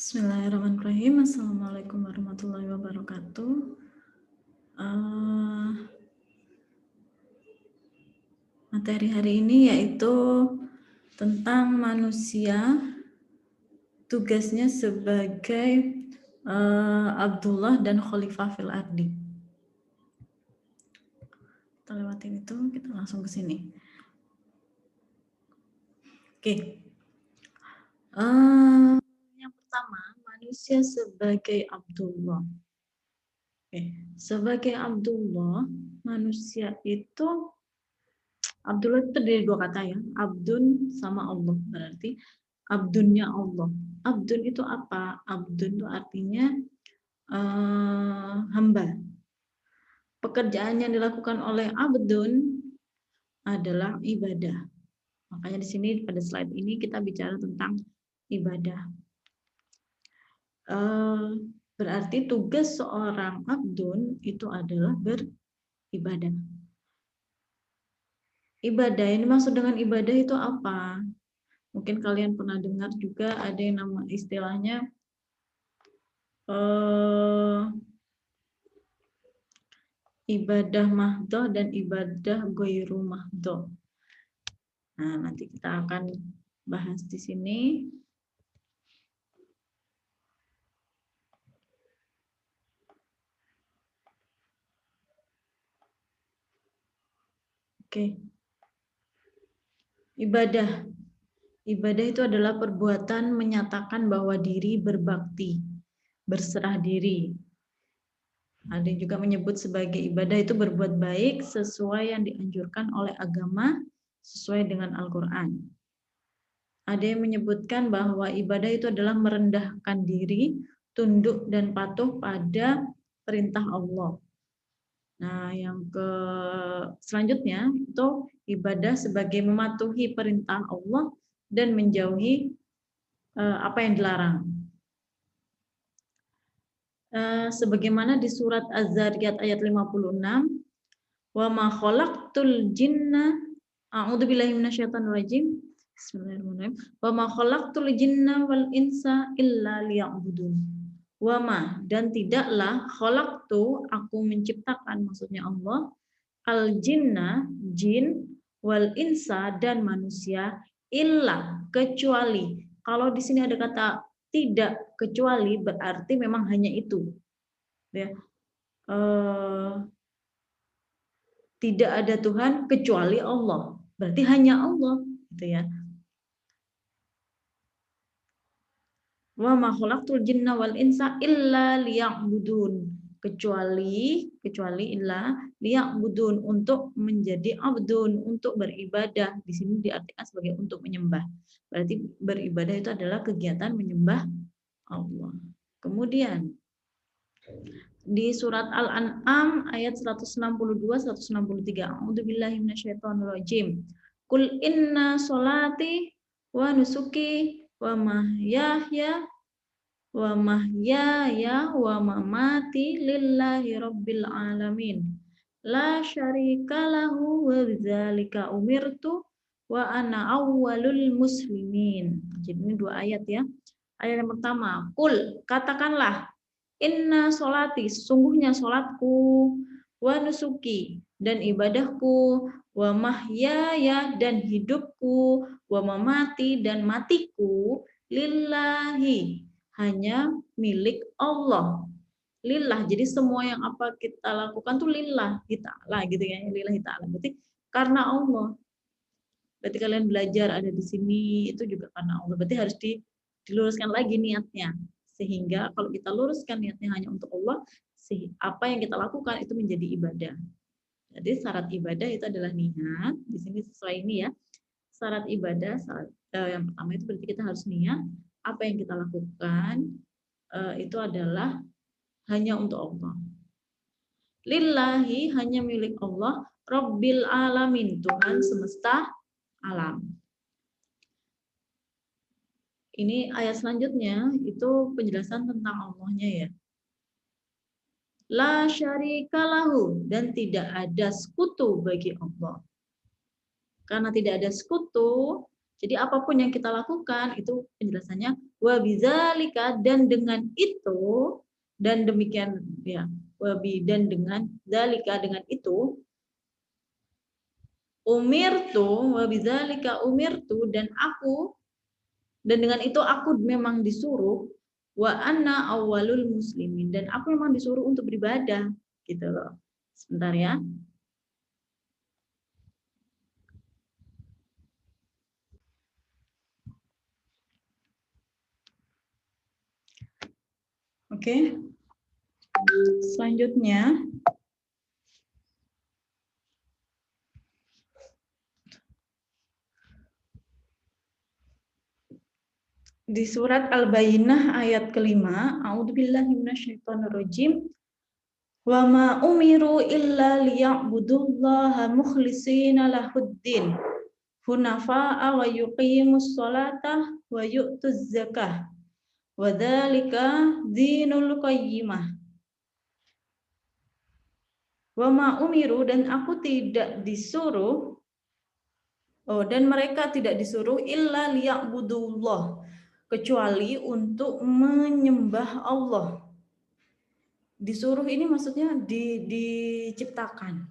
Bismillahirrahmanirrahim. Assalamualaikum warahmatullahi wabarakatuh. Materi hari ini yaitu tentang manusia, tugasnya sebagai Abdullah dan Khalifah fil Ardi. Kita lewatin itu, kita langsung ke sini. Oke. Yang pertama, manusia sebagai Abdullah. Sebagai Abdullah, manusia itu Abdullah itu terdiri dua kata ya, abdun sama Allah, berarti abdunnya Allah. Abdun itu apa? Abdun itu artinya hamba. Pekerjaan yang dilakukan oleh abdun adalah ibadah. Makanya di sini pada slide ini kita bicara tentang ibadah. Berarti tugas seorang abdun itu adalah beribadah. Ibadah, yang dimaksud dengan ibadah itu apa? Mungkin kalian pernah dengar juga ada yang nama istilahnya ibadah mahdoh dan ibadah ghairu mahdoh. Nah, nanti kita akan bahas di sini. Oke. Ibadah. Ibadah itu adalah perbuatan menyatakan bahwa diri berbakti, berserah diri. Ada yang juga menyebut sebagai ibadah itu berbuat baik sesuai yang dianjurkan oleh agama, sesuai dengan Al-Quran. Ada yang menyebutkan bahwa ibadah itu adalah merendahkan diri, tunduk dan patuh pada perintah Allah. Nah, yang selanjutnya itu ibadah sebagai mematuhi perintah Allah dan menjauhi apa yang dilarang. Sebagaimana di surat Az-Zariyat ayat 56, wa ma khalaqtul jinna a'udzubillahi minasyaitonir rajim. Bismillahirrahmanirrahim. Wa ma khalaqtul jinna wal insa illa liya'budun. Wama, dan tidaklah khalaqtu, aku menciptakan, maksudnya Allah, al jinna, jin, wal insa, dan manusia, illa, kecuali. Kalau di sini ada kata tidak kecuali, berarti memang hanya itu. Ya. Tidak ada Tuhan kecuali Allah, berarti hanya Allah, gitu ya. Wa ma khalaqtul jinna wal insa illa liya'budun, kecuali illa liya'budun, untuk menjadi abdun, untuk beribadah. Di sini diartikan sebagai untuk menyembah. Berarti beribadah itu adalah kegiatan menyembah Allah. Kemudian di surat Al-An'am ayat 162 163, a'udzubillahi minasyaitonirrajim. Qul inna sholati wa nusuki wa mahyaya wa mamati lillahi rabbil alamin la syarika lahu wa bidzalika umirtu wa ana awwalul muslimin. Jadi ini dua ayat ya. Ayat yang pertama, qul, katakanlah, inna sholati, sesungguhnya sholatku, wa nusuki, dan ibadahku, wa mahyaya, dan hidupku, wa mamati, dan matiku, lillahi, hanya milik Allah. Lillah, jadi semua yang apa kita lakukan tuh lillah ta'ala gitu ya, lillahi ta'ala. Berarti karena Allah. Berarti kalian belajar ada di sini itu juga karena Allah. Berarti harus diluruskan lagi niatnya. Sehingga kalau kita luruskan niatnya hanya untuk Allah, apa yang kita lakukan itu menjadi ibadah. Jadi syarat ibadah itu adalah niat. Di sini sesuai ini ya. Syarat ibadah, yang pertama itu berarti kita harus niat. Apa yang kita lakukan itu adalah hanya untuk Allah. Lillahi, hanya milik Allah. Rabbil alamin, Tuhan semesta alam. Ini ayat selanjutnya itu penjelasan tentang Allahnya ya. La syarika lahu, dan tidak ada sekutu bagi Allah. Karena tidak ada sekutu, jadi apapun yang kita lakukan itu penjelasannya wa bidzalika, dan dengan itu, dan demikian ya, dan dengan zalika, dengan itu, wa bidzalika umirtu, dan dengan itu aku memang disuruh, wa anna awwalul muslimin, dan aku memang disuruh untuk beribadah gitu loh. Sebentar ya. Oke. Selanjutnya di surat Al-Bayyinah ayat kelima, a'udzubillahi minasyaitonirrajim. Wa ma umiru illa liya'budullaha mukhlishina lahuddin hunafa'a wa yuqimus sholata wa yu'tuz zakah wa dzalika dinul qayyimah. Wa ma umiru, dan aku tidak disuruh, dan mereka tidak disuruh illa liya'budullah, kecuali untuk menyembah Allah. Disuruh ini maksudnya diciptakan.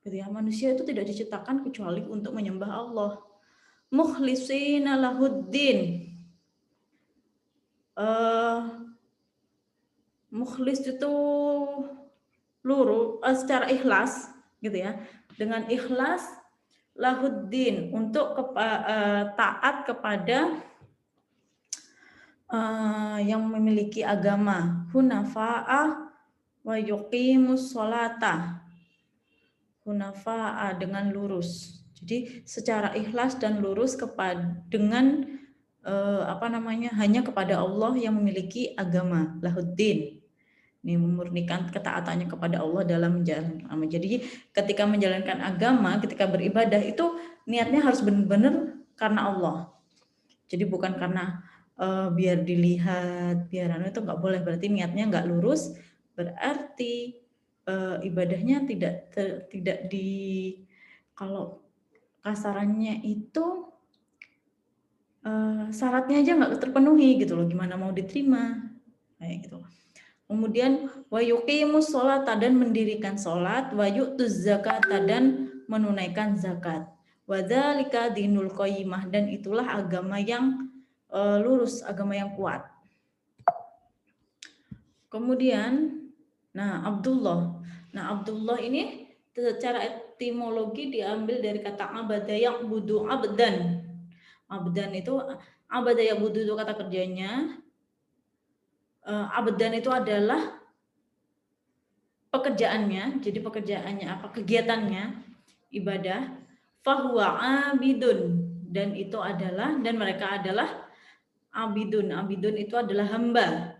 Gitu ya, manusia itu tidak diciptakan kecuali untuk menyembah Allah. Mukhlishina lahuddin. Mukhlis itu secara ikhlas gitu ya, dengan ikhlas, lahuddin, untuk taat kepada yang memiliki agama, hunafa'a wa yuqimus sholata, hunafa'a, dengan lurus. Jadi secara ikhlas dan lurus dengan hanya kepada Allah yang memiliki agama, lahuddin. Ini memurnikan ketaatannya kepada Allah dalam menjalankan agama. Jadi ketika menjalankan agama, ketika beribadah itu niatnya harus benar-benar karena Allah. Jadi bukan karena biar dilihat, biar itu nggak boleh. Berarti niatnya nggak lurus. Berarti ibadahnya tidak kalau kasarannya itu syaratnya aja nggak terpenuhi gitu loh. Gimana mau diterima kayak gitu. Kemudian wa yuqimus sholata, dan mendirikan sholat, wa yu'tuz zakata, dan menunaikan zakat. Wa dzalika dinul qayyimah, dan itulah agama yang lurus, agama yang kuat. Kemudian Abdullah ini secara etimologi diambil dari kata abada ya'budu abdan. Abdan itu abada ya'budu itu kata kerjanya. Abdan itu adalah pekerjaannya, jadi pekerjaannya apa? Kegiatannya ibadah. Fahuwa abidun, dan mereka adalah abidun. Abidun itu adalah hamba,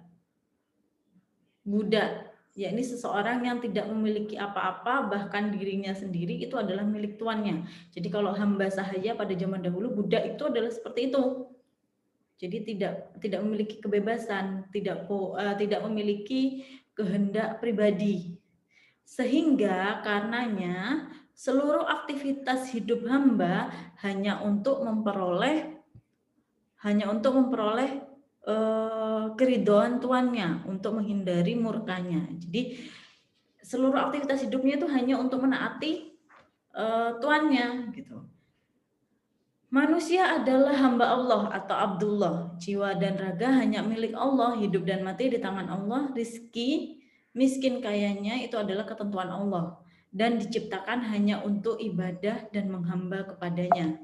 budak. Ya, ini seseorang yang tidak memiliki apa-apa, bahkan dirinya sendiri itu adalah milik tuannya. Jadi kalau hamba sahaya pada zaman dahulu, budak itu adalah seperti itu. Jadi tidak memiliki kebebasan, tidak memiliki kehendak pribadi. Sehingga karenanya seluruh aktivitas hidup hamba hanya untuk memperoleh keridhaan tuannya, untuk menghindari murkanya. Jadi seluruh aktivitas hidupnya itu hanya untuk menaati tuannya gitu. Manusia adalah hamba Allah atau Abdullah. Jiwa dan raga hanya milik Allah, hidup dan mati di tangan Allah. Rizki, miskin kayanya itu adalah ketentuan Allah, dan diciptakan hanya untuk ibadah dan menghamba kepadanya.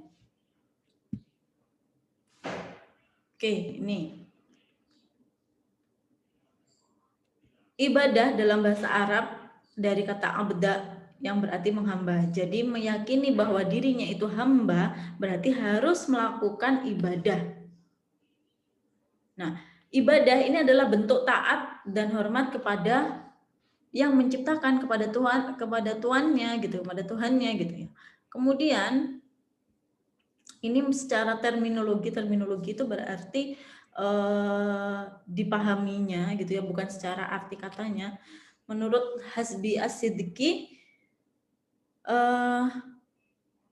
Oke, ini. Ibadah dalam bahasa Arab dari kata abda, yang berarti menghamba. Jadi meyakini bahwa dirinya itu hamba berarti harus melakukan ibadah. Nah, ibadah ini adalah bentuk taat dan hormat kepada yang menciptakan, kepada tuannya gitu, kepada Tuhannya gitu ya. Kemudian ini secara terminologi itu berarti dipahaminya gitu ya, bukan secara arti katanya. Menurut Hasbi As-Siddiqi,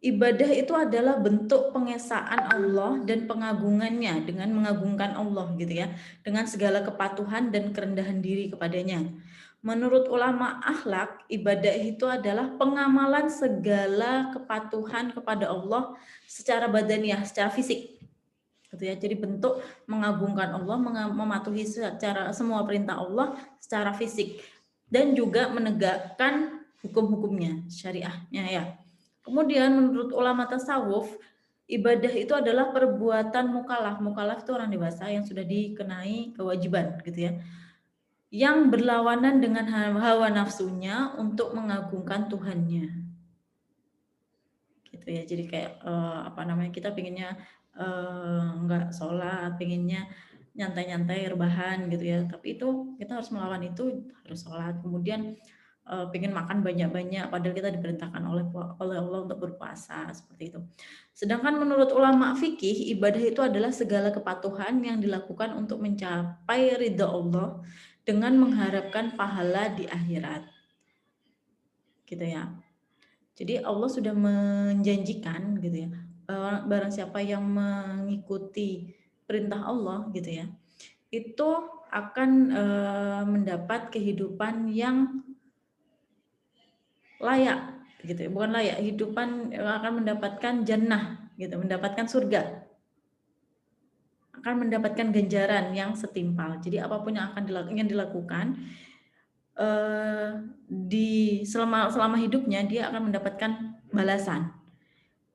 Ibadah itu adalah bentuk pengesaan Allah dan pengagungannya dengan mengagungkan Allah gitu ya, dengan segala kepatuhan dan kerendahan diri kepadanya. Menurut ulama akhlak, ibadah itu adalah pengamalan segala kepatuhan kepada Allah secara badaniah, secara fisik. Gitu ya. Jadi bentuk mengagungkan Allah, mematuhi secara semua perintah Allah secara fisik dan juga menegakkan hukum-hukumnya, syariahnya ya. Kemudian menurut ulama tasawuf, ibadah itu adalah perbuatan mukallaf. Mukallaf itu orang dewasa yang sudah dikenai kewajiban gitu ya. Yang berlawanan dengan hawa nafsunya untuk mengagungkan Tuhannya. Gitu ya. Jadi kayak kita pengennya nggak sholat, pengennya nyantai-nyantai rebahan gitu ya. Tapi itu kita harus melawan itu, harus sholat. Kemudian pengen makan banyak-banyak padahal kita diperintahkan oleh Allah untuk berpuasa seperti itu. Sedangkan menurut ulama fikih, ibadah itu adalah segala kepatuhan yang dilakukan untuk mencapai ridha Allah dengan mengharapkan pahala di akhirat. Gitu ya. Jadi Allah sudah menjanjikan gitu ya, barang siapa yang mengikuti perintah Allah gitu ya, itu akan mendapat kehidupan yang layak gitu ya, bukan layak, kehidupan akan mendapatkan jannah gitu, mendapatkan surga, akan mendapatkan ganjaran yang setimpal. Jadi apapun yang akan dilakukan selama hidupnya, dia akan mendapatkan balasan.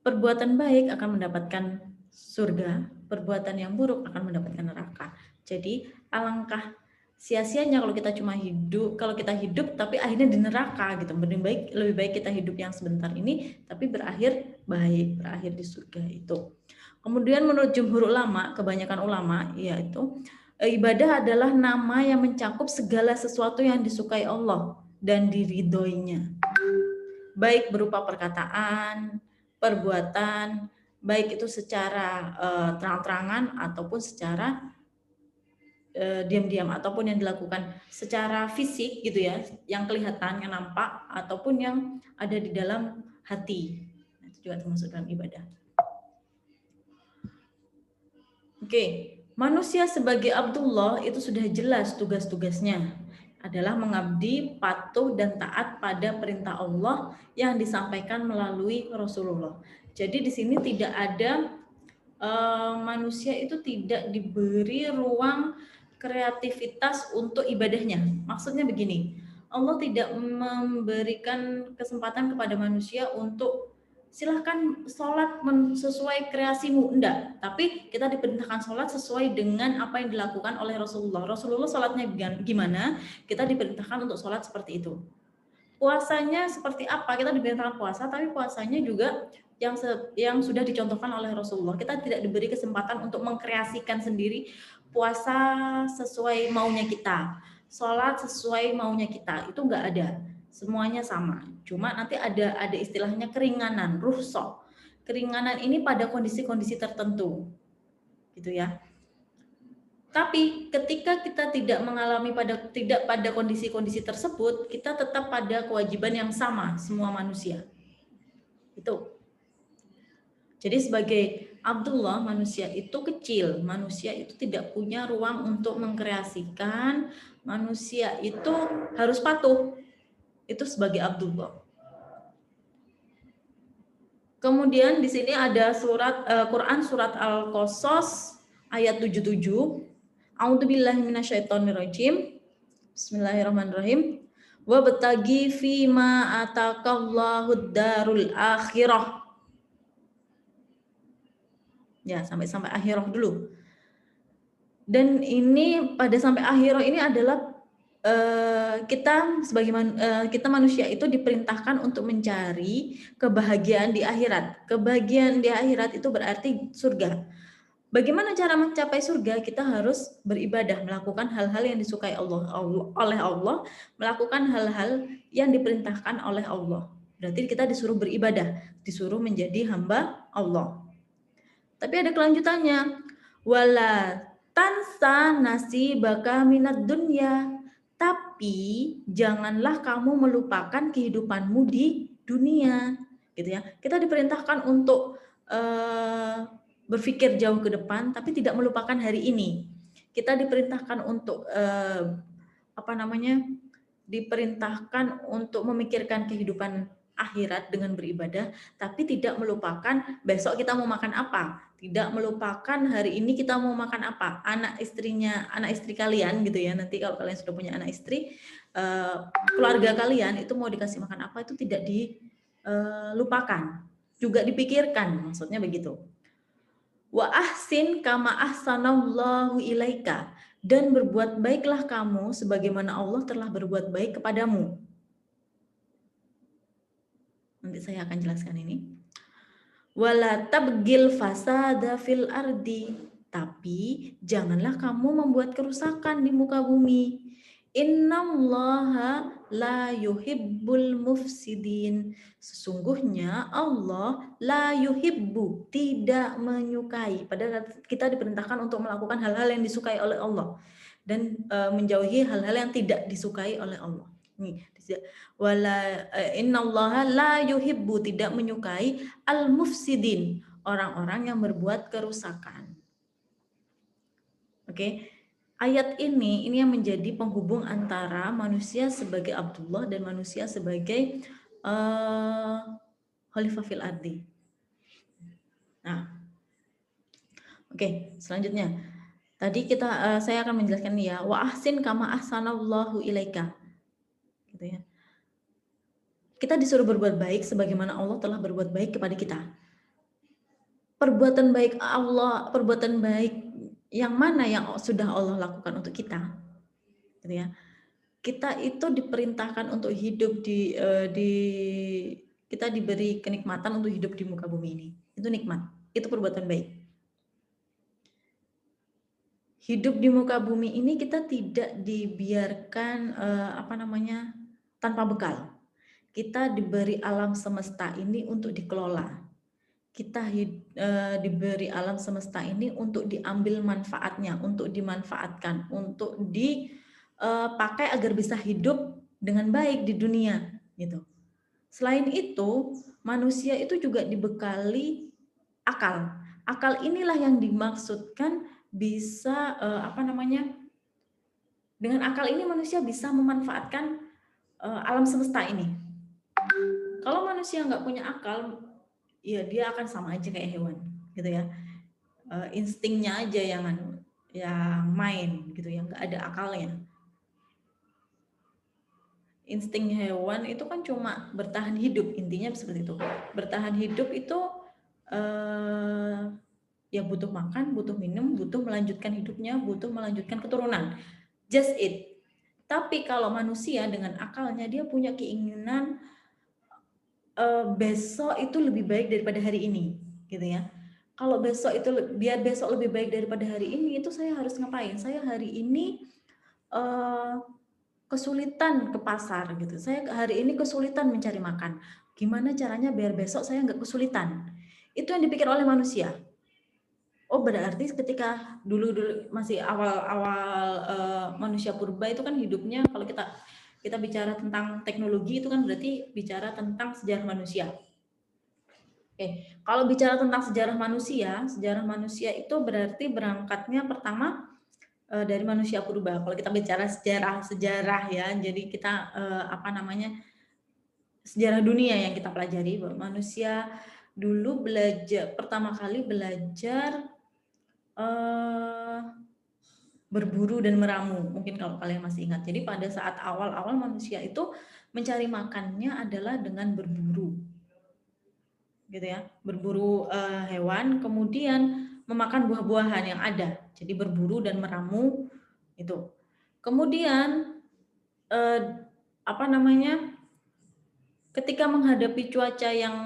Perbuatan baik akan mendapatkan surga, perbuatan yang buruk akan mendapatkan neraka. Jadi alangkah sia-sianya kalau kita hidup tapi akhirnya di neraka gitu. Lebih baik kita hidup yang sebentar ini tapi berakhir baik, berakhir di surga itu. Kemudian menurut jumhur ulama, kebanyakan ulama yaitu ibadah adalah nama yang mencakup segala sesuatu yang disukai Allah dan diridhoinya. Baik berupa perkataan, perbuatan, baik itu secara terang-terangan ataupun secara diam-diam, ataupun yang dilakukan secara fisik gitu ya, yang kelihatan, yang nampak, ataupun yang ada di dalam hati. Itu juga termasuk dalam ibadah. Oke, manusia sebagai Abdullah itu sudah jelas tugas-tugasnya adalah mengabdi, patuh, dan taat pada perintah Allah yang disampaikan melalui Rasulullah. Jadi di sini tidak ada manusia itu tidak diberi ruang kreativitas untuk ibadahnya. Maksudnya begini, Allah tidak memberikan kesempatan kepada manusia untuk silahkan sholat sesuai kreasimu, enggak. Tapi kita diperintahkan sholat sesuai dengan apa yang dilakukan oleh Rasulullah. Rasulullah sholatnya gimana, kita diperintahkan untuk sholat seperti itu. Puasanya seperti apa, kita diperintahkan puasa, tapi puasanya juga yang sudah dicontohkan oleh Rasulullah. Kita tidak diberi kesempatan untuk mengkreasikan sendiri puasa sesuai maunya kita, sholat sesuai maunya kita, itu enggak ada. Semuanya sama. Cuma nanti ada istilahnya keringanan, rukhsah. Keringanan ini pada kondisi-kondisi tertentu. Gitu ya. Tapi ketika kita tidak mengalami pada kondisi-kondisi tersebut, kita tetap pada kewajiban yang sama semua manusia. Itu. Jadi sebagai Abdullah, manusia itu kecil, manusia itu tidak punya ruang untuk mengkreasikan, manusia itu harus patuh. Itu sebagai Abdullah. Kemudian di sini ada Quran surat Al-Qasas ayat 77. A'udzubillahi minasyaitonirrajim. Bismillahirrahmanirrahim. Wa batagi fi ma atakallahu darul akhirah. Ya, sampai akhirah dulu. Dan ini pada sampai akhirah ini adalah kita kita manusia itu diperintahkan untuk mencari kebahagiaan di akhirat. Kebahagiaan di akhirat itu berarti surga. Bagaimana cara mencapai surga? Kita harus beribadah, melakukan hal-hal yang disukai oleh Allah, melakukan hal-hal yang diperintahkan oleh Allah. Berarti kita disuruh beribadah, disuruh menjadi hamba Allah. Tapi ada kelanjutannya. Wala tansa nasibaka minad dunya. Tapi janganlah kamu melupakan kehidupanmu di dunia. gitu ya. Kita diperintahkan untuk berpikir jauh ke depan, tapi tidak melupakan hari ini. Kita diperintahkan untuk diperintahkan untuk memikirkan kehidupan akhirat dengan beribadah, tapi tidak melupakan besok kita mau makan apa, tidak melupakan hari ini kita mau makan apa. Anak istri kalian gitu ya, nanti kalau kalian sudah punya anak istri, keluarga kalian itu mau dikasih makan apa itu tidak dilupakan, juga dipikirkan, maksudnya begitu. Wa ahsin kama ahsanallahu ilaika, dan berbuat baiklah kamu sebagaimana Allah telah berbuat baik kepadamu. Nanti saya akan jelaskan ini. Wala tabgil fasada fil ardi, tapi janganlah kamu membuat kerusakan di muka bumi. Innallaha la yuhibbul mufsidin. Sesungguhnya Allah la yuhibbu, tidak menyukai. Padahal kita diperintahkan untuk melakukan hal-hal yang disukai oleh Allah dan menjauhi hal-hal yang tidak disukai oleh Allah. Nih, wala innallaha la yuhibbu, tidak menyukai al mufsidin, orang-orang yang berbuat kerusakan. Oke. Ayat ini yang menjadi penghubung antara manusia sebagai Abdullah dan manusia sebagai Khalifah fil ardi. Nah, oke, selanjutnya. Tadi saya akan menjelaskan ya, wa ahsin kama ahsanallahu ilaika. Gitu ya. Kita disuruh berbuat baik sebagaimana Allah telah berbuat baik kepada kita. Perbuatan baik Allah, perbuatan baik yang mana yang sudah Allah lakukan untuk kita, gitu ya. Kita itu diperintahkan untuk hidup kita diberi kenikmatan untuk hidup di muka bumi ini. Itu nikmat, itu perbuatan baik. Hidup di muka bumi ini kita tidak dibiarkan tanpa bekal. Kita diberi alam semesta ini untuk dikelola. Kita diberi alam semesta ini untuk diambil manfaatnya, untuk dimanfaatkan, untuk dipakai agar bisa hidup dengan baik di dunia, gitu. Selain itu, manusia itu juga dibekali akal. Akal inilah yang dimaksudkan bisa dengan akal ini manusia bisa memanfaatkan alam semesta ini. Kalau manusia nggak punya akal, ya dia akan sama aja kayak hewan, gitu ya. Instingnya aja yang main, gitu ya, nggak ada akalnya. Insting hewan itu kan cuma bertahan hidup, intinya seperti itu. Bertahan hidup itu ya butuh makan, butuh minum, butuh melanjutkan hidupnya, butuh melanjutkan keturunan. Just it. Tapi kalau manusia dengan akalnya, dia punya keinginan besok itu lebih baik daripada hari ini, gitu ya. Kalau besok itu biar besok lebih baik daripada hari ini, itu saya harus ngapain? Saya hari ini kesulitan ke pasar, gitu. Saya hari ini kesulitan mencari makan. Gimana caranya biar besok saya nggak kesulitan? Itu yang dipikir oleh manusia. Oh, berarti ketika dulu masih awal-awal manusia purba itu kan hidupnya, kalau kita bicara tentang teknologi itu kan berarti bicara tentang sejarah manusia. Oke, kalau bicara tentang sejarah manusia itu berarti berangkatnya pertama dari manusia purba. Kalau kita bicara sejarah ya, jadi kita sejarah dunia yang kita pelajari, bahwa manusia dulu pertama kali belajar berburu dan meramu, mungkin kalau kalian masih ingat. Jadi pada saat awal-awal manusia itu mencari makannya adalah dengan berburu, gitu ya, berburu hewan, kemudian memakan buah-buahan yang ada. Jadi berburu dan meramu itu. Kemudian ketika menghadapi cuaca yang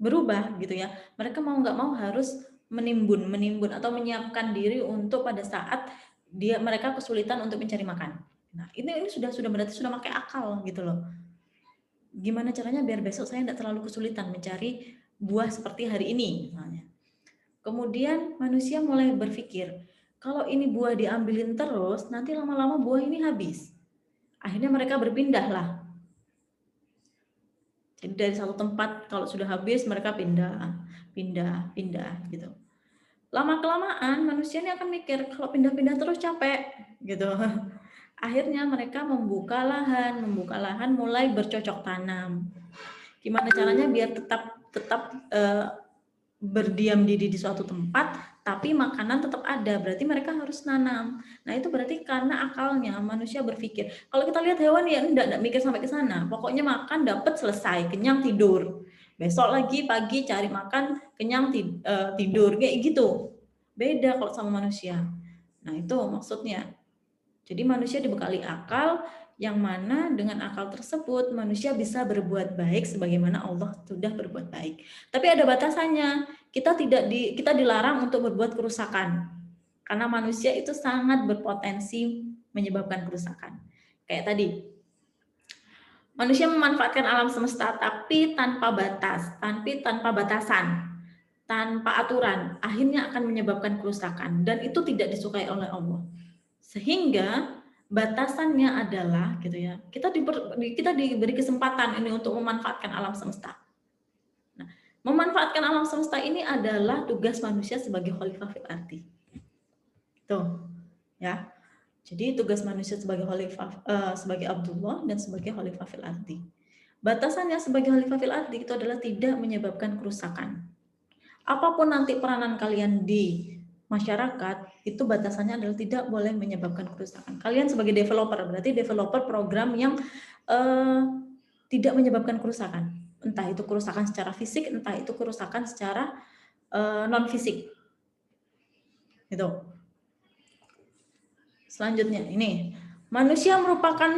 berubah, gitu ya, mereka mau nggak mau harus menimbun atau menyiapkan diri untuk pada saat mereka kesulitan untuk mencari makan. Nah, ini sudah berarti sudah pakai akal, gitu loh. Gimana caranya biar besok saya tidak terlalu kesulitan mencari buah seperti hari ini, misalnya. Kemudian manusia mulai berpikir, kalau ini buah diambilin terus, nanti lama-lama buah ini habis. Akhirnya mereka berpindahlah. Jadi dari satu tempat kalau sudah habis mereka pindah gitu. Lama-kelamaan manusia ini akan mikir kalau pindah-pindah terus capek gitu. Akhirnya mereka membuka lahan mulai bercocok tanam. Gimana caranya biar tetap berdiam diri di suatu tempat, tapi makanan tetap ada. Berarti mereka harus nanam. Nah itu berarti karena akalnya manusia berpikir. Kalau kita lihat hewan ya enggak mikir sampai ke sana. Pokoknya makan dapat selesai, kenyang tidur. Besok lagi pagi cari makan, kenyang tidur kayak gitu. Beda kalau sama manusia. Nah itu maksudnya. Jadi manusia dibekali akal yang mana dengan akal tersebut manusia bisa berbuat baik sebagaimana Allah sudah berbuat baik. Tapi ada batasannya. Kita dilarang untuk berbuat kerusakan. Karena manusia itu sangat berpotensi menyebabkan kerusakan. Kayak tadi. Manusia memanfaatkan alam semesta tapi tanpa batas, tanpa batasan, tanpa aturan, akhirnya akan menyebabkan kerusakan dan itu tidak disukai oleh Allah. Sehingga batasannya adalah gitu ya. Kita diberi kesempatan ini untuk memanfaatkan alam semesta. Nah, memanfaatkan alam semesta ini adalah tugas manusia sebagai khalifah fil ardi. Tuh, ya. Jadi tugas manusia sebagai khalifah sebagai Abdullah dan sebagai khalifah fil ardi. Batasannya sebagai khalifah fil ardi itu adalah tidak menyebabkan kerusakan. Apapun nanti peranan kalian di masyarakat, itu batasannya adalah tidak boleh menyebabkan kerusakan. Kalian sebagai developer, berarti developer program yang tidak menyebabkan kerusakan. Entah itu kerusakan secara fisik, entah itu kerusakan secara non-fisik. Gitu. Selanjutnya, ini. Manusia merupakan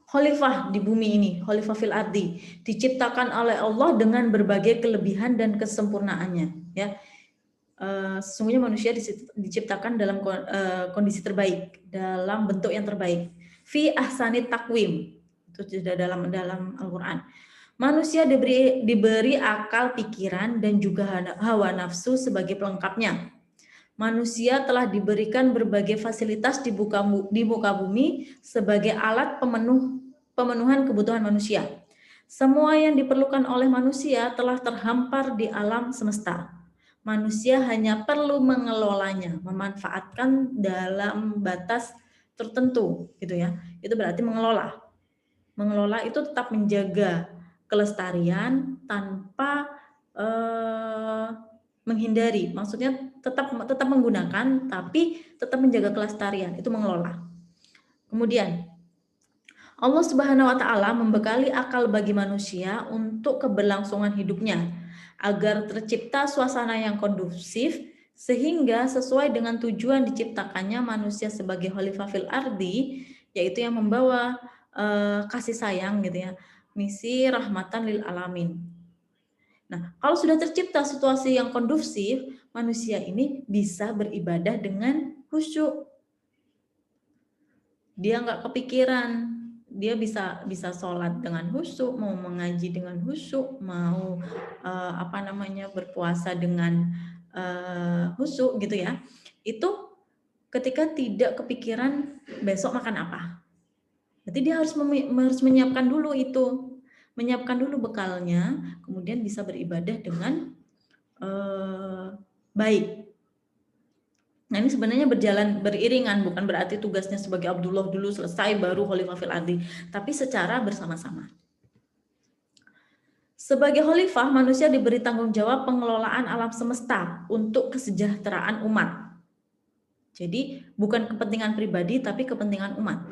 khalifah di bumi ini, khalifah fil ardi, diciptakan oleh Allah dengan berbagai kelebihan dan kesempurnaannya. Ya, sesungguhnya manusia diciptakan dalam kondisi terbaik, dalam bentuk yang terbaik. Fi ahsani takwim, itu sudah dalam Al-Quran. Manusia diberi akal, pikiran, dan juga hawa nafsu sebagai pelengkapnya. Manusia telah diberikan berbagai fasilitas di muka bumi sebagai alat pemenuhan kebutuhan manusia. Semua yang diperlukan oleh manusia telah terhampar di alam semesta. Manusia hanya perlu mengelolanya, memanfaatkan dalam batas tertentu, gitu ya. Itu berarti mengelola. Mengelola itu tetap menjaga kelestarian tanpa menghindari. Maksudnya tetap menggunakan, tapi tetap menjaga kelestarian. Itu mengelola. Kemudian Allah Subhanahu wa taala membekali akal bagi manusia untuk keberlangsungan hidupnya agar tercipta suasana yang kondusif sehingga sesuai dengan tujuan diciptakannya manusia sebagai khalifah fil ardi, yaitu yang membawa kasih sayang gitu ya, misi rahmatan lil alamin. Nah, kalau sudah tercipta situasi yang kondusif, manusia ini bisa beribadah dengan khusyuk. Dia nggak kepikiran, dia bisa sholat dengan khusyuk, mau mengaji dengan khusyuk, mau berpuasa dengan khusyuk gitu ya. Itu ketika tidak kepikiran besok makan apa. Berarti dia harus menyiapkan dulu itu, menyiapkan dulu bekalnya, kemudian bisa beribadah dengan baik. Nah ini sebenarnya berjalan beriringan, bukan berarti tugasnya sebagai Abdullah dulu selesai baru khalifah fil ardi, tapi secara bersama-sama. Sebagai khalifah, manusia diberi tanggung jawab pengelolaan alam semesta untuk kesejahteraan umat. Jadi bukan kepentingan pribadi tapi kepentingan umat.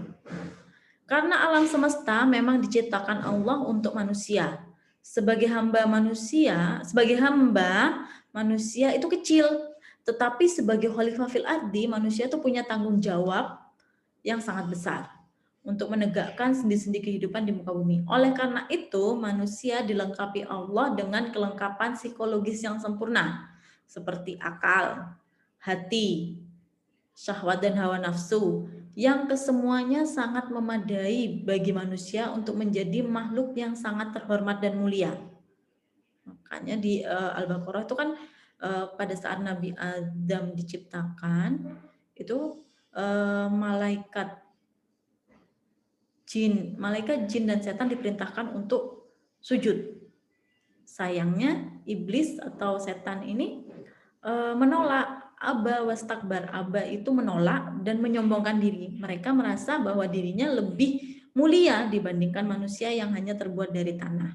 Karena alam semesta memang diciptakan Allah untuk manusia. Sebagai hamba manusia itu kecil. Tetapi sebagai khalifah fil ardi, manusia itu punya tanggung jawab yang sangat besar untuk menegakkan sendi-sendi kehidupan di muka bumi. Oleh karena itu, manusia dilengkapi Allah dengan kelengkapan psikologis yang sempurna, seperti akal, hati, syahwat dan hawa nafsu, yang kesemuanya sangat memadai bagi manusia untuk menjadi makhluk yang sangat terhormat dan mulia. Makanya di Al-Baqarah itu kan pada saat Nabi Adam diciptakan, itu malaikat jin dan setan diperintahkan untuk sujud. sayangnya iblis atau setan ini menolak. Aba wastakbar. Aba itu menolak dan menyombongkan diri. Mereka merasa bahwa dirinya lebih mulia dibandingkan manusia yang hanya terbuat dari tanah.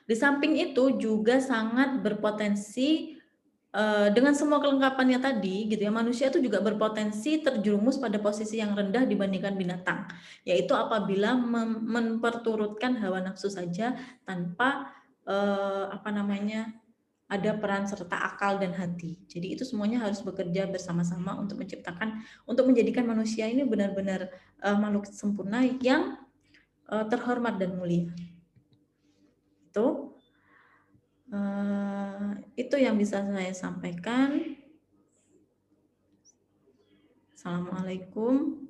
Di samping itu juga sangat berpotensi dengan semua kelengkapannya tadi gitu ya, manusia itu juga berpotensi terjerumus pada posisi yang rendah dibandingkan binatang, yaitu apabila memperturutkan hawa nafsu saja tanpa ada peran serta akal dan hati. Jadi itu semuanya harus bekerja bersama-sama untuk menjadikan manusia ini benar-benar makhluk sempurna yang terhormat dan mulia. Itu yang bisa saya sampaikan. Assalamualaikum